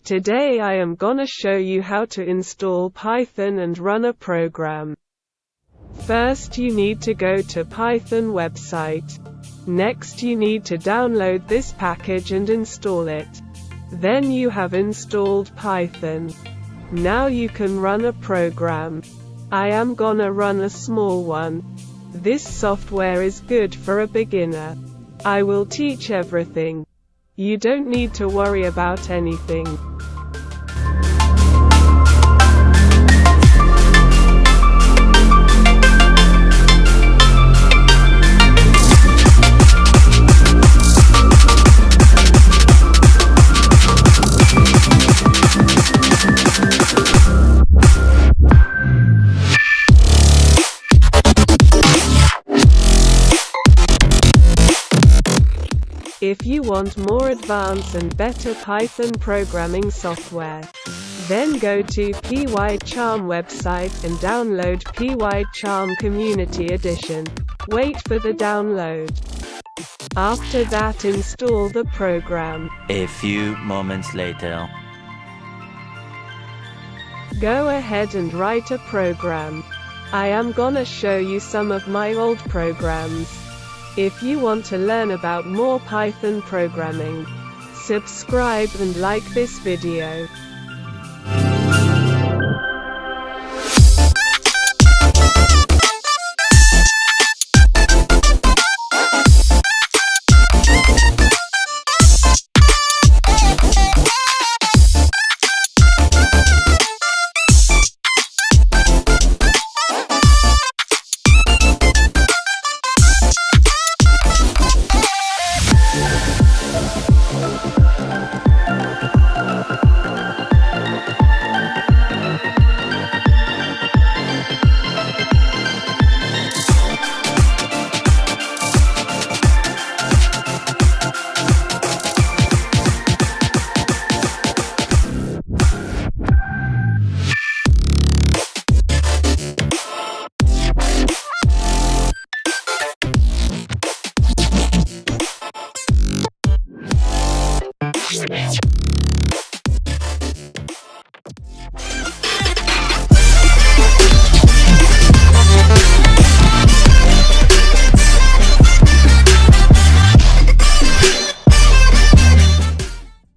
Today I am gonna show you how to install Python and run a program. First you need to go to Python website. Next you need to download this package and install it. Then you have installed Python. Now you can run a program. I am gonna run a small one. This software is good for a beginner. I will teach everything. You don't need to worry about anything. If you want more advanced and better Python programming software, then go to PyCharm website and download PyCharm Community Edition. Wait for the download. After that, install the program. A few moments later. Go ahead and write a program. I am gonna show you some of my old programs. If you want to learn about more Python programming, subscribe and like this video.